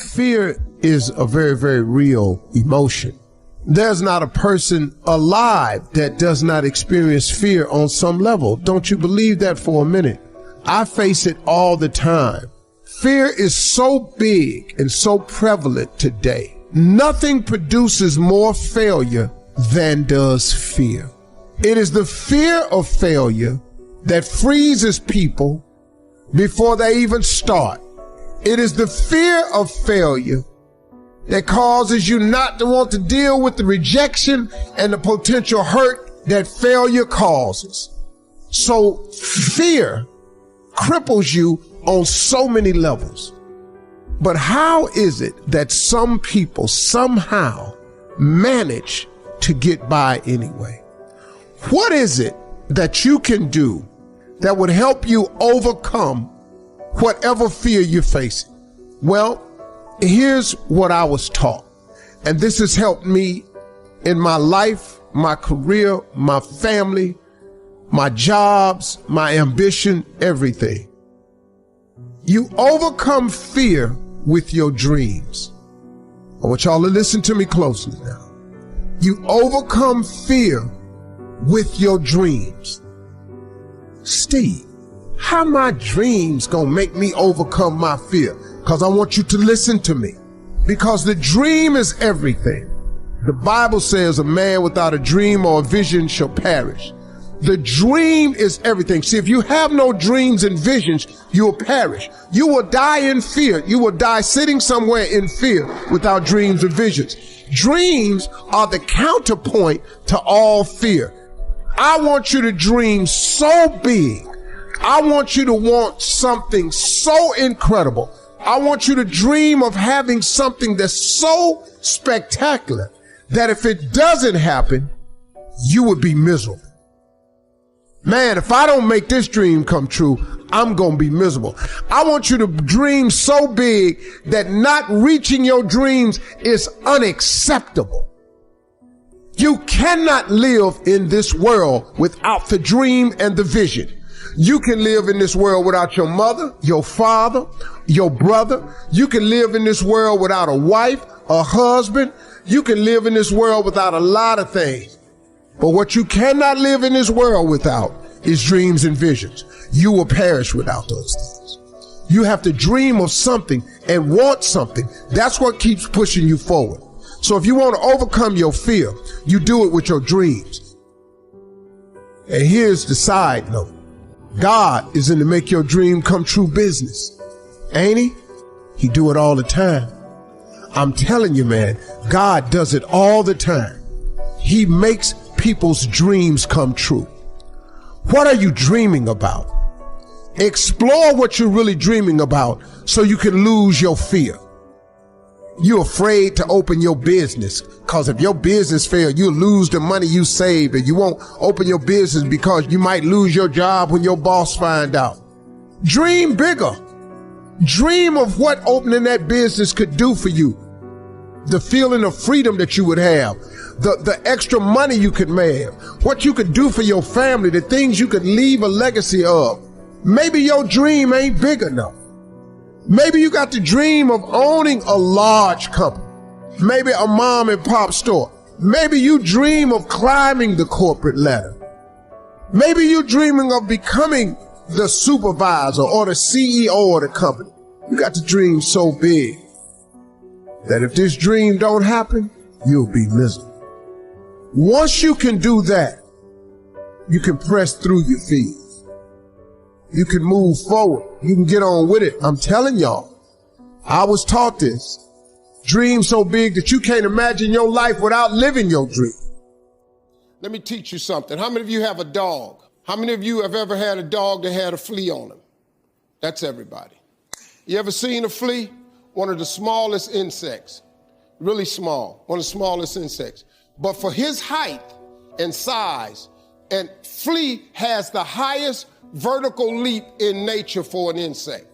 fear is a very, very real emotion. There's not a person alive that does not experience fear on some level. Don't you believe that for a minute? I face it all the time. Fear is so big and so prevalent today. Nothing produces more failure than does fear. It is the fear of failure that freezes people before they even start. It is the fear of failure that causes you not to want to deal with the rejection and the potential hurt that failure causes. So fear cripples you on so many levels. But how is it that some people somehow manage to get by anyway? What is it that you can do that would help you overcome whatever fear you're facing? Well, here's what I was taught, and this has helped me in my life, my career, my family, my jobs, my ambition, everything. You overcome fear with your dreams. I want y'all to listen to me closely now. You overcome fear with your dreams. Steve, how my dreams gonna make me overcome my fear? Because I want you to listen to me. Because the dream is everything. The Bible says a man without a dream or a vision shall perish. The dream is everything. See, if you have no dreams and visions, you will perish. You will die in fear. You will die sitting somewhere in fear without dreams or visions. Dreams are the counterpoint to all fear. I want you to dream so big. I want you to want something so incredible. I want you to dream of having something that's so spectacular that if it doesn't happen, you would be miserable. Man, if I don't make this dream come true, I'm going to be miserable. I want you to dream so big that not reaching your dreams is unacceptable. You cannot live in this world without the dream and the vision. You can live in this world without your mother, your father, your brother. You can live in this world without a wife, a husband. You can live in this world without a lot of things. But what you cannot live in this world without is dreams and visions. You will perish without those things. You have to dream of something and want something. That's what keeps pushing you forward. So if you want to overcome your fear, you do it with your dreams. And here's the side note. God is in to make your dream come true business. Ain't he? He do it all the time. I'm telling you, man, God does it all the time. He makes people's dreams come true. What are you dreaming about? Explore what you're really dreaming about so you can lose your fear. You're afraid to open your business because if your business fails, you'll lose the money you saved, and you won't open your business because you might lose your job when your boss find out. Dream bigger. Dream of what opening that business could do for you. The feeling of freedom that you would have, the extra money you could make, what you could do for your family, the things you could leave a legacy of. Maybe your dream ain't big enough. Maybe you got the dream of owning a large company, maybe a mom and pop store. Maybe you dream of climbing the corporate ladder. Maybe you're dreaming of becoming the supervisor or the CEO of the company. You got the dream so big that if this dream don't happen, you'll be miserable. Once you can do that, you can press through your fears. You can move forward. You can get on with it. I'm telling y'all, I was taught this. Dream so big that you can't imagine your life without living your dream. Let me teach you something. How many of you have a dog? How many of you have ever had a dog that had a flea on him? That's everybody. You ever seen a flea? One of the smallest insects. Really small. One of the smallest insects. But for his height and size, and flea has the highest vertical leap in nature for an insect.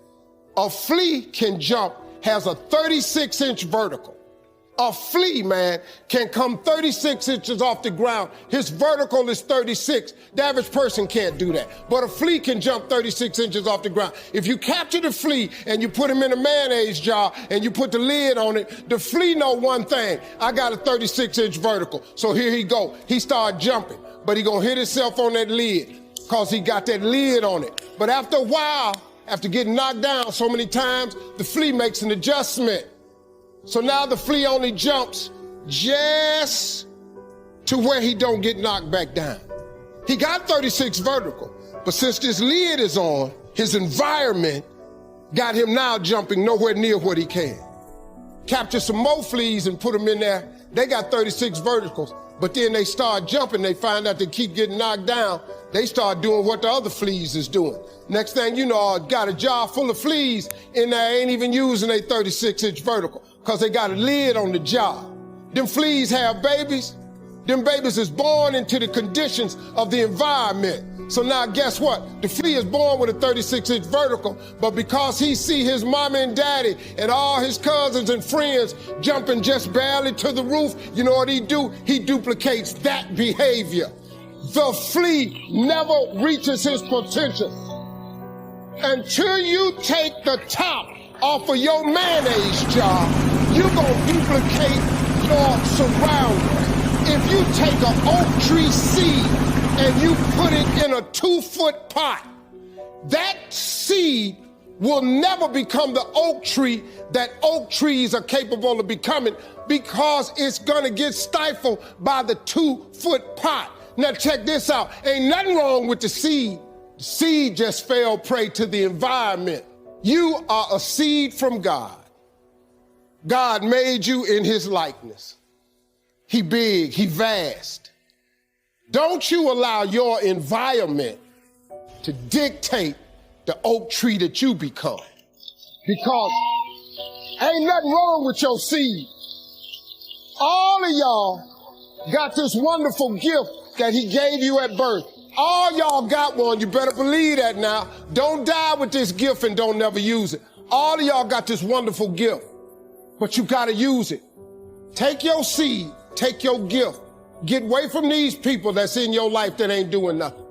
A flea can jump, has a 36-inch vertical. A flea, man, can come 36 inches off the ground. His vertical is 36. The average person can't do that. But a flea can jump 36 inches off the ground. If you capture the flea and you put him in a mayonnaise jar and you put the lid on it, the flea know one thing. I got a 36-inch vertical. So here he go. He start jumping, but he gonna hit himself on that lid because he got that lid on it. But after a while, after getting knocked down so many times, the flea makes an adjustment. So now the flea only jumps just to where he don't get knocked back down. He got 36 vertical, but since this lid is on, his environment got him now jumping nowhere near what he can. Capture some more fleas and put them in there. They got 36 verticals, but then they start jumping. They find out they keep getting knocked down. They start doing what the other fleas is doing. Next thing you know, got a jar full of fleas in there, ain't even using a 36-inch vertical because they got a lid on the jar. Them fleas have babies. Them babies is born into the conditions of the environment. So now guess what? The flea is born with a 36-inch vertical, but because he see his mama and daddy and all his cousins and friends jumping just barely to the roof, you know what he do? He duplicates that behavior. The flea never reaches his potential until you take the top off of your mayonnaise jar. You're gonna duplicate your surroundings. If you take an oak tree seed and you put it in a 2-foot pot, that seed will never become the oak tree that oak trees are capable of becoming because it's gonna get stifled by the 2-foot pot. Now check this out. Ain't nothing wrong with the seed. The seed just fell prey to the environment. You are a seed from God. God made you in his likeness. He big, he vast. Don't you allow your environment to dictate the oak tree that you become. Because ain't nothing wrong with your seed. All of y'all got this wonderful gift that he gave you at birth. All y'all got one. You better believe that now. Don't die with this gift and don't never use it. All of y'all got this wonderful gift, but you got to use it. Take your seed, take your gift. Get away from these people that's in your life that ain't doing nothing.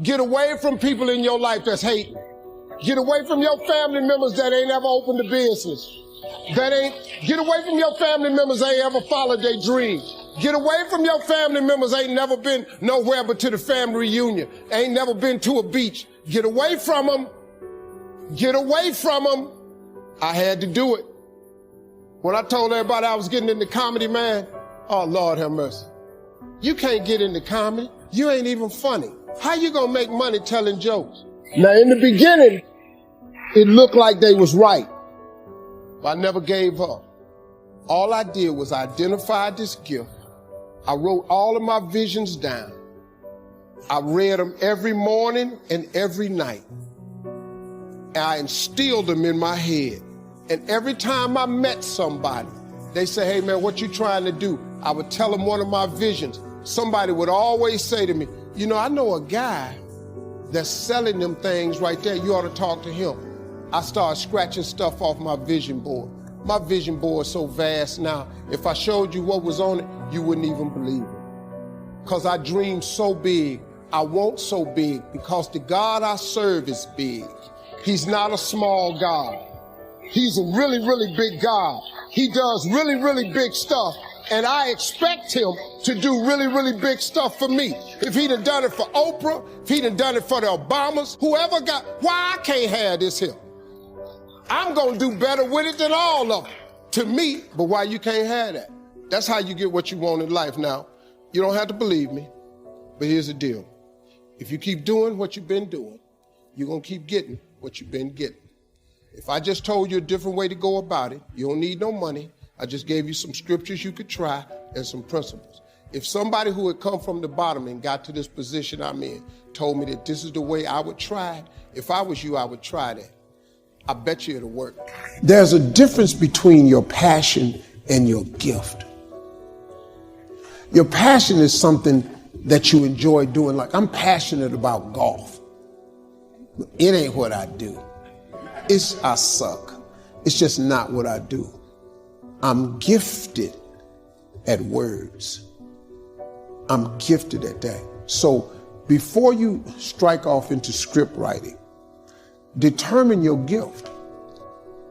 Get away from people in your life that's hating. Get away from your family members that ain't ever opened a business. Get away from your family members that ain't ever followed their dream. Get away from your family members ain't never been nowhere but to the family reunion. Ain't never been to a beach. Get away from them. Get away from them. I had to do it. When I told everybody I was getting into comedy, man, oh Lord have mercy. You can't get into comedy. You ain't even funny. How you gonna make money telling jokes? Now in the beginning, it looked like they was right, but I never gave up. All I did was identify this gift. I wrote all of my visions down. I read them every morning and every night. And I instilled them in my head. And every time I met somebody, they say, hey man, what you trying to do? I would tell them one of my visions. Somebody would always say to me, you know, I know a guy that's selling them things right there. You ought to talk to him. I started scratching stuff off my vision board. My vision board is so vast now. If I showed you what was on it, you wouldn't even believe it. Because I dream so big. I want so big because the God I serve is big. He's not a small God. He's a really, really big God. He does really, really big stuff. And I expect him to do really, really big stuff for me. If he'd have done it for Oprah, if he'd have done it for the Obamas, whoever why I can't have this here? I'm gonna do better with it than all of them. To me, but why you can't have that? That's how you get what you want in life now. You don't have to believe me, but here's the deal. If you keep doing what you've been doing, you're gonna keep getting what you've been getting. If I just told you a different way to go about it, you don't need no money. I just gave you some scriptures you could try and some principles. If somebody who had come from the bottom and got to this position I'm in told me that this is the way I would try it, if I was you, I would try that. I bet you it'll work. There's a difference between your passion and your gift. Your passion is something that you enjoy doing. Like, I'm passionate about golf. It ain't what I do. I suck. It's just not what I do. I'm gifted at words. I'm gifted at that. So before you strike off into script writing, determine your gift.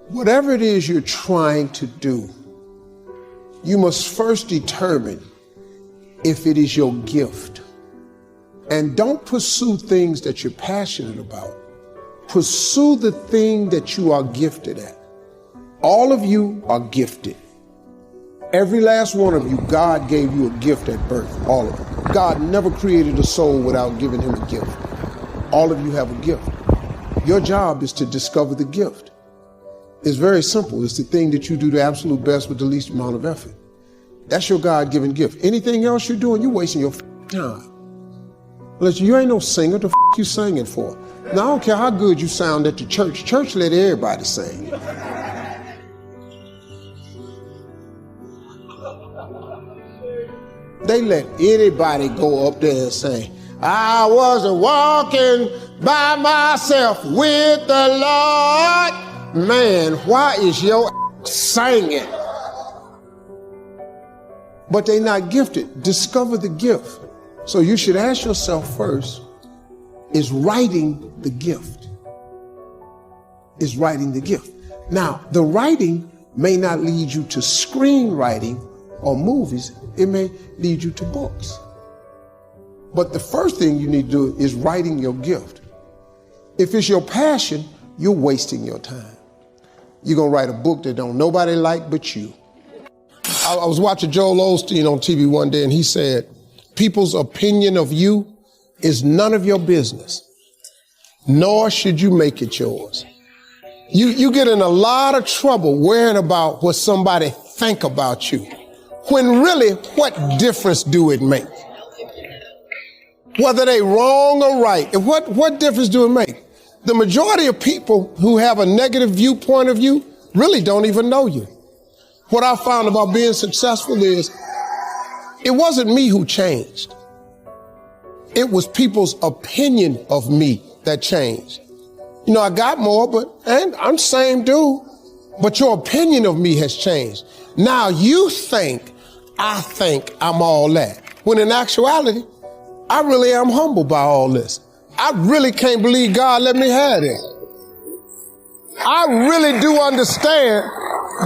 Whatever it is you're trying to do, you must first determine if it is your gift. And don't pursue things that you're passionate about. Pursue the thing that you are gifted at. All of you are gifted. Every last one of you, God gave you a gift at birth, all of them. God never created a soul without giving him a gift. All of you have a gift. Your job is to discover the gift. It's very simple. It's the thing that you do the absolute best with the least amount of effort. That's your God-given gift. Anything else you're doing, you're wasting your time. Listen, you ain't no singer. The you singing for? Now, I don't care how good you sound at the church. Church let everybody sing. They let anybody go up there and say, I wasn't walking by myself with the Lord. Man, why is your singing? But they not gifted. Discover the gift. So you should ask yourself first, is writing the gift? Is writing the gift? Now, the writing may not lead you to screenwriting or movies. It may lead you to books. But the first thing you need to do is writing your gift. If it's your passion, you're wasting your time. You're going to write a book that don't nobody like but you. I was watching Joel Osteen on TV one day, and he said, people's opinion of you is none of your business, nor should you make it yours. You get in a lot of trouble worrying about what somebody think about you, when really, what difference do it make? Whether they wrong or right, and what difference do it make? The majority of people who have a negative viewpoint of you really don't even know you. What I found about being successful is it wasn't me who changed. It was people's opinion of me that changed. You know, I got more, and I'm the same dude, but your opinion of me has changed. Now you think I'm all that. When in actuality, I really am humbled by all this. I really can't believe God let me have it. I really do understand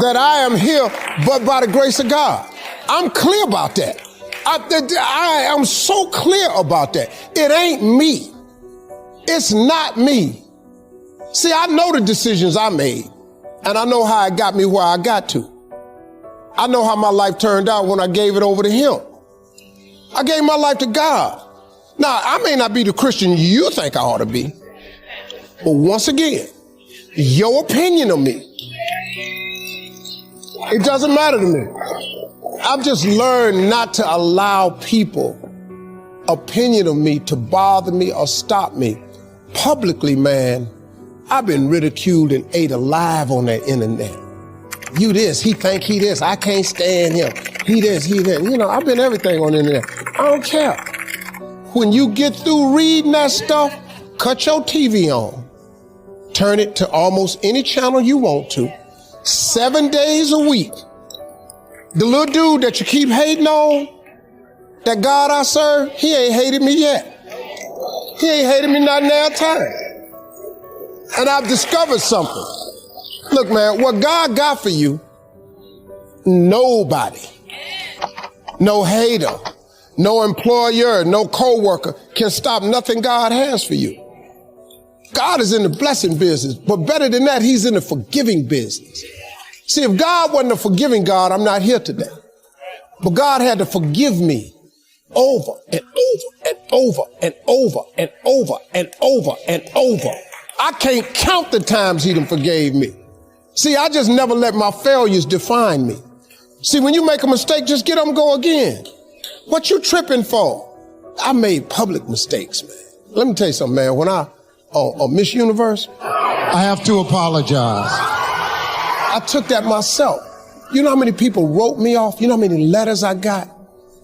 that I am here but by the grace of God. I'm clear about that. I am so clear about that. It ain't me. It's not me. See, I know the decisions I made, and I know how it got me where I got to. I know how my life turned out when I gave it over to him. I gave my life to God. Now, I may not be the Christian you think I ought to be, but once again, your opinion of me, it doesn't matter to me. I've just learned not to allow people opinion of me to bother me or stop me. Publicly, man, I've been ridiculed and ate alive on that internet. You this, he think he this, I can't stand him. He this, he that. You know, I've been everything on the internet. I don't care. When you get through reading that stuff, cut your TV on. Turn it to almost any channel you want to. 7 days a week. The little dude that you keep hating on, that God I serve, he ain't hated me yet. He ain't hated me not now time. And I've discovered something. Look, man, what God got for you, nobody, no hater, no employer, no co-worker can stop nothing God has for you. God is in the blessing business, but better than that, he's in the forgiving business. See, if God wasn't a forgiving God, I'm not here today. But God had to forgive me over and over and over and over and over and over and over. I can't count the times he done forgave me. See, I just never let my failures define me. See, when you make a mistake, just get up and go again. What you tripping for? I made public mistakes, man. Let me tell you something, man. When Miss Universe, I have to apologize. I took that myself. You know how many people wrote me off? You know how many letters I got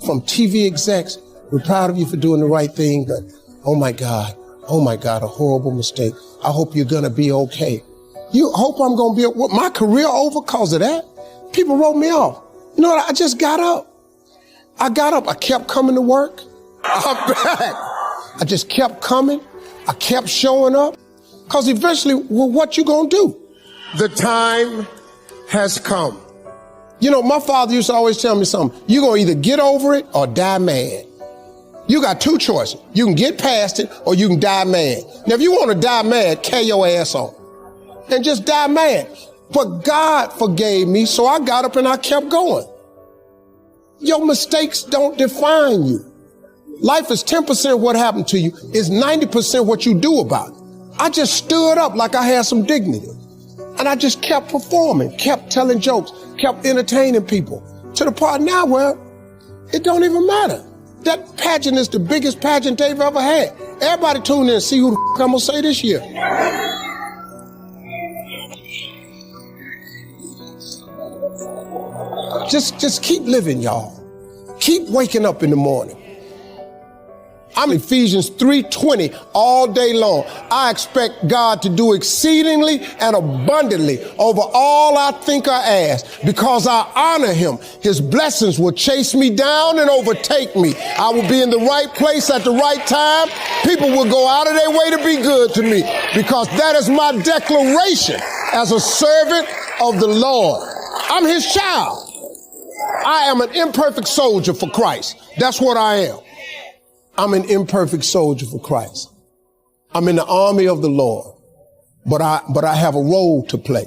from TV execs? We're proud of you for doing the right thing, but oh my God, a horrible mistake. I hope you're gonna be okay. You hope I'm gonna be, what, my career over cause of that? People wrote me off. You know what? I just got up. I got up. I kept coming to work. I'm back. I just kept coming. I kept showing up. Because eventually, well, what you gonna do? The time has come. You know, my father used to always tell me something. You're gonna either get over it or die mad. You got two choices. You can get past it or you can die mad. Now, if you want to die mad, carry your ass on and just die mad. But God forgave me, so I got up and I kept going. Your mistakes don't define you. Life is 10% what happened to you, is 90% what you do about it. I just stood up like I had some dignity. And I just kept performing, kept telling jokes, kept entertaining people. To the part now where it don't even matter. That pageant is the biggest pageant they've ever had. Everybody tune in and see who the f*** I'm gonna say this year. Just keep living, y'all. Keep waking up in the morning. I'm Ephesians 3:20 all day long. I expect God to do exceedingly and abundantly over all I think or ask. Because I honor him, his blessings will chase me down and overtake me. I will be in the right place at the right time. People will go out of their way to be good to me, because that is my declaration as a servant of the Lord. I'm his child. I am an imperfect soldier for Christ. That's what I am. I'm an imperfect soldier for Christ. I'm in the army of the Lord, but I have a role to play.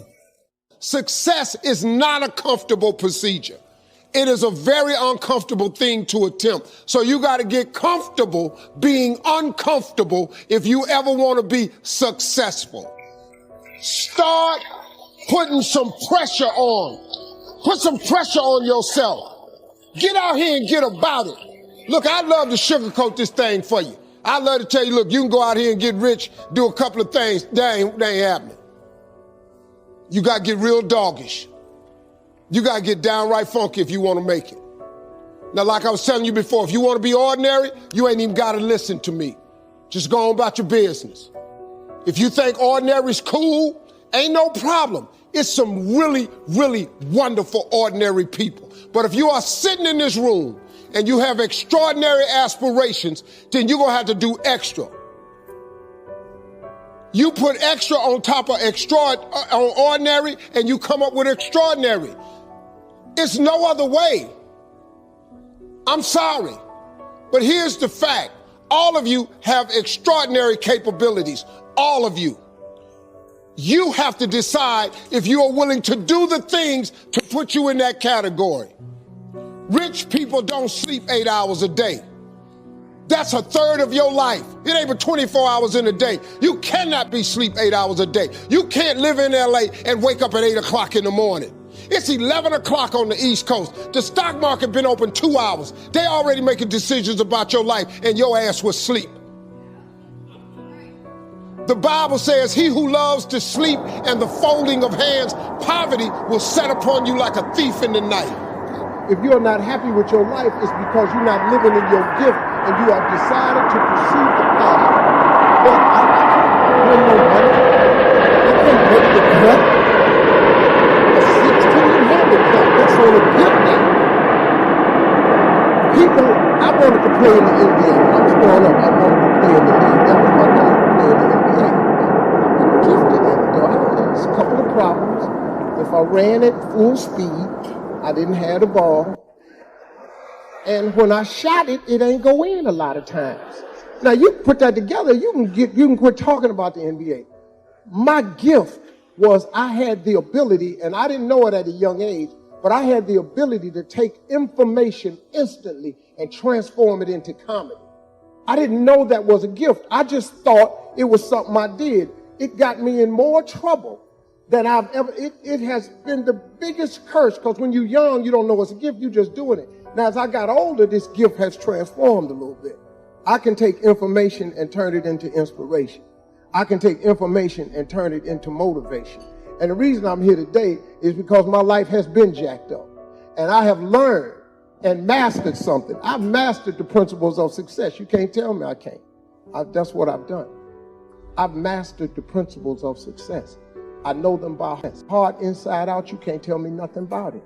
Success is not a comfortable procedure. It is a very uncomfortable thing to attempt. So you got to get comfortable being uncomfortable if you ever want to be successful. Start putting some pressure on. Put some pressure on yourself. Get out here and get about it. Look, I'd love to sugarcoat this thing for you. I'd love to tell you, look, you can go out here and get rich, do a couple of things. That ain't happening. You got to get real doggish. You got to get downright funky if you want to make it. Now, like I was telling you before, if you want to be ordinary, you ain't even got to listen to me. Just go on about your business. If you think ordinary is cool, ain't no problem. It's some really, really wonderful ordinary people. But if you are sitting in this room and you have extraordinary aspirations, then you're going to have to do extra. You put extra on top of on ordinary, and you come up with extraordinary. It's no other way. I'm sorry, but here's the fact. All of you have extraordinary capabilities. All of you. You have to decide if you are willing to do the things to put you in that category. Rich people don't sleep 8 hours a day. That's a third of your life. It ain't but 24 hours in a day. You cannot be sleep 8 hours a day. You can't live in LA and wake up at 8 o'clock in the morning. It's 11 o'clock on the East Coast. The stock market been open 2 hours. They already making decisions about your life and your ass was asleep. The Bible says, he who loves to sleep and the folding of hands, poverty will set upon you like a thief in the night. If you're not happy with your life, it's because you're not living in your gift and you have decided to pursue the path. But I can't win no money. I can't make the cut. A 16 handicap, that's on a good day. People, I wanted to play in the NBA. When I was growing up, I wanted to play in the league. That was my goal, to play in the NBA. I'm gifted at it, though. There's a couple of problems. If I ran at full speed, I didn't have the ball. And when I shot it, it ain't go in a lot of times. Now, you put that together, you can quit talking about the NBA. My gift was I had the ability, and I didn't know it at a young age, but I had the ability to take information instantly and transform it into comedy. I didn't know that was a gift. I just thought it was something I did. It got me in more trouble than I've ever, it has been the biggest curse, because when you're young, you don't know it's a gift, you're just doing it. Now, as I got older, this gift has transformed a little bit. I can take information and turn it into inspiration. I can take information and turn it into motivation. And the reason I'm here today is because my life has been jacked up. And I have learned and mastered something. I've mastered the principles of success. You can't tell me I can't. That's what I've done. I've mastered the principles of success. I know them by heart inside out. You can't tell me nothing about it.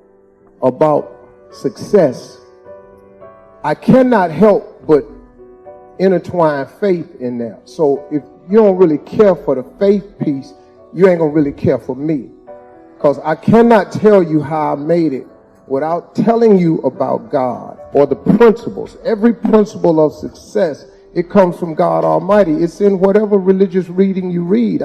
about success, I cannot help but intertwine faith in there. So if you don't really care for the faith piece, you ain't gonna really care for me. Because I cannot tell you how I made it without telling you about God or the principles. Every principle of success, it comes from God Almighty. It's in whatever religious reading you read.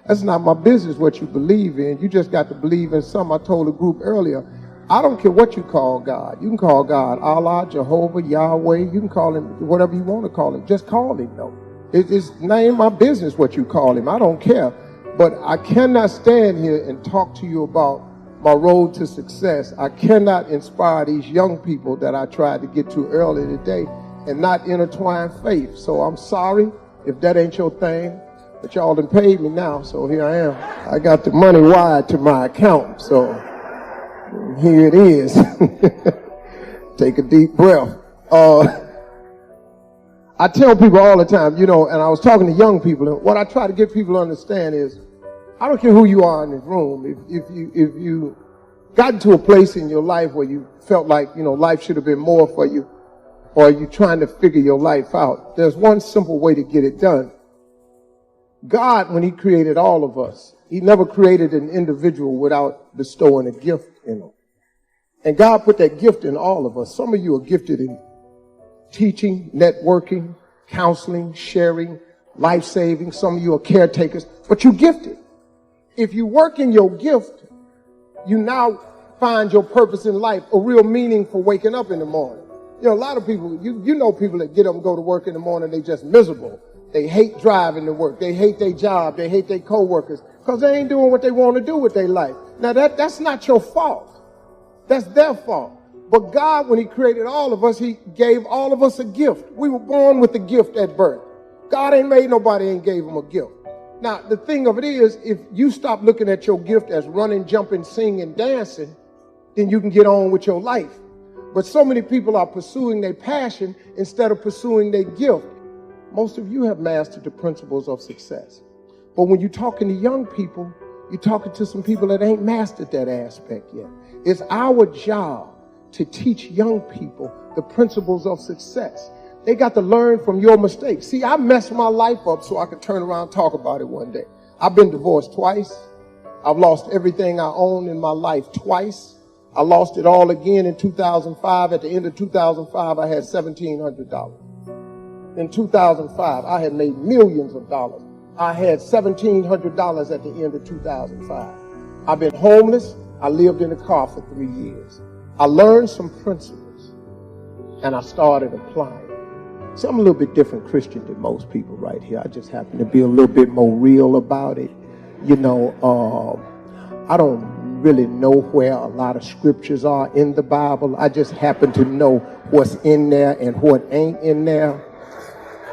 That's not my business what you believe in. You just got to believe in something. I told a group earlier, I don't care what you call God. You can call God Allah, Jehovah, Yahweh. You can call him whatever you want to call him. Just call him, though. It's not my business what you call him. I don't care. But I cannot stand here and talk to you about my road to success. I cannot inspire these young people that I tried to get to earlier today and not intertwine faith. So I'm sorry if that ain't your thing, but y'all done paid me now, so here I am. I got the money wired to my account, so here it is. Take a deep breath. I tell people all the time, and I was talking to young people, and what I try to get people to understand is, I don't care who you are in this room. If you got to a place in your life where you felt like, life should have been more for you, or you're trying to figure your life out, there's one simple way to get it done. God, when he created all of us, he never created an individual without bestowing a gift in them. And God put that gift in all of us. Some of you are gifted in teaching, networking, counseling, sharing, life-saving. Some of you are caretakers, but you're gifted. If you work in your gift, you now find your purpose in life, a real meaning for waking up in the morning. A lot of people, you know people that get up and go to work in the morning, they just miserable. They hate driving to work. They hate their job. They hate their coworkers because they ain't doing what they want to do with their life. Now that's not your fault. That's their fault. But God, when he created all of us, he gave all of us a gift. We were born with a gift at birth. God ain't made nobody and gave them a gift. Now, the thing of it is, if you stop looking at your gift as running, jumping, singing, dancing, then you can get on with your life. But so many people are pursuing their passion instead of pursuing their gift. Most of you have mastered the principles of success. But when you're talking to young people, you're talking to some people that ain't mastered that aspect yet. It's our job to teach young people the principles of success. They got to learn from your mistakes. See, I messed my life up so I could turn around and talk about it one day. I've been divorced twice. I've lost everything I own in my life twice. I lost it all again in 2005. At the end of 2005, I had $1,700. In 2005, I had made millions of dollars. I had $1,700 at the end of 2005. I've been homeless. I lived in a car for 3 years. I learned some principles, and I started applying. See, I'm a little bit different Christian than most people right here. I just happen to be a little bit more real about it. I don't really know where a lot of scriptures are in the Bible. I just happen to know what's in there and what ain't in there.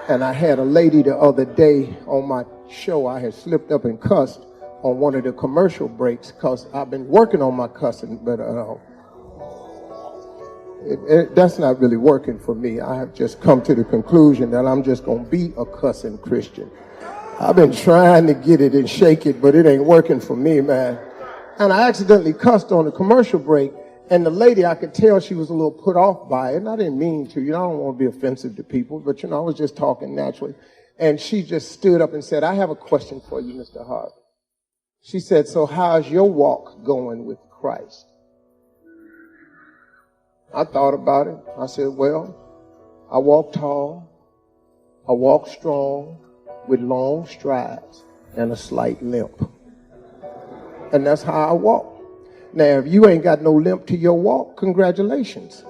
And I had a lady the other day on my show. I had slipped up and cussed on one of the commercial breaks because I've been working on my cussing, but that's not really working for me. I have just come to the conclusion that I'm just going to be a cussing Christian. I've been trying to get it and shake it, but it ain't working for me, man. And I accidentally cussed on the commercial break, and the lady, I could tell she was a little put off by it, and I didn't mean to. I don't want to be offensive to people, but, I was just talking naturally. And she just stood up and said, I have a question for you, Mr. Harvey. She said, so how's your walk going with Christ? I thought about it. I said, well, I walk tall, I walk strong, with long strides and a slight limp. And that's how I walk. Now, if you ain't got no limp to your walk, congratulations.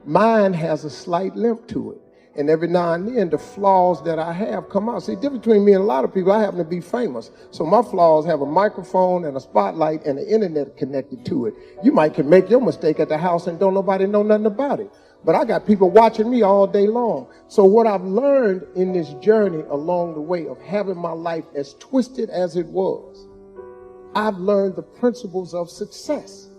Mine has a slight limp to it. And every now and then, the flaws that I have come out. See, the difference between me and a lot of people, I happen to be famous. So my flaws have a microphone and a spotlight and the internet connected to it. You can make your mistake at the house and don't nobody know nothing about it. But I got people watching me all day long. So what I've learned in this journey along the way of having my life as twisted as it was, I've learned the principles of success.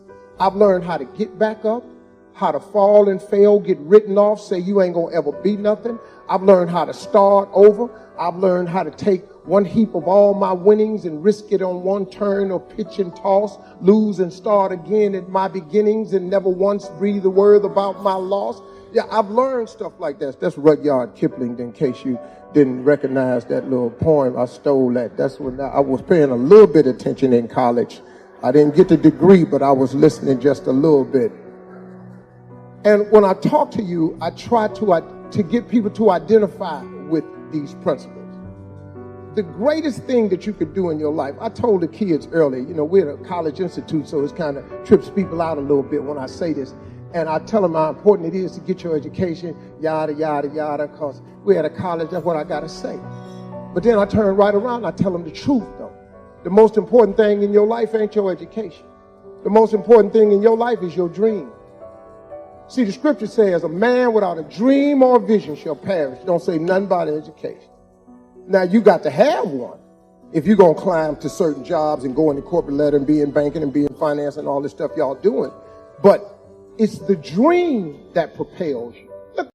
I've learned how to get back up, how to fall and fail, get written off, say you ain't gonna ever be nothing. I've learned how to start over. I've learned how to take one heap of all my winnings and risk it on one turn or pitch and toss, lose and start again at my beginnings and never once breathe a word about my loss. Yeah, I've learned stuff like that. That's Rudyard Kipling, in case you didn't recognize that little poem. I stole that. That's when I was paying a little bit of attention in college. I didn't get the degree, but I was listening just a little bit. And when I talk to you, I try to get people to identify with these principles. The greatest thing that you could do in your life, I told the kids earlier, we're at a college institute, so it kind of trips people out a little bit when I say this. And I tell them how important it is to get your education, yada, yada, yada, because we're at a college, that's what I got to say. But then I turn right around and I tell them the truth, though. The most important thing in your life ain't your education. The most important thing in your life is your dream. See, the scripture says, a man without a dream or a vision shall perish. Don't say nothing about education. Now, you got to have one if you're going to climb to certain jobs and go into corporate ladder and be in banking and be in finance and all this stuff y'all doing. But it's the dream that propels you.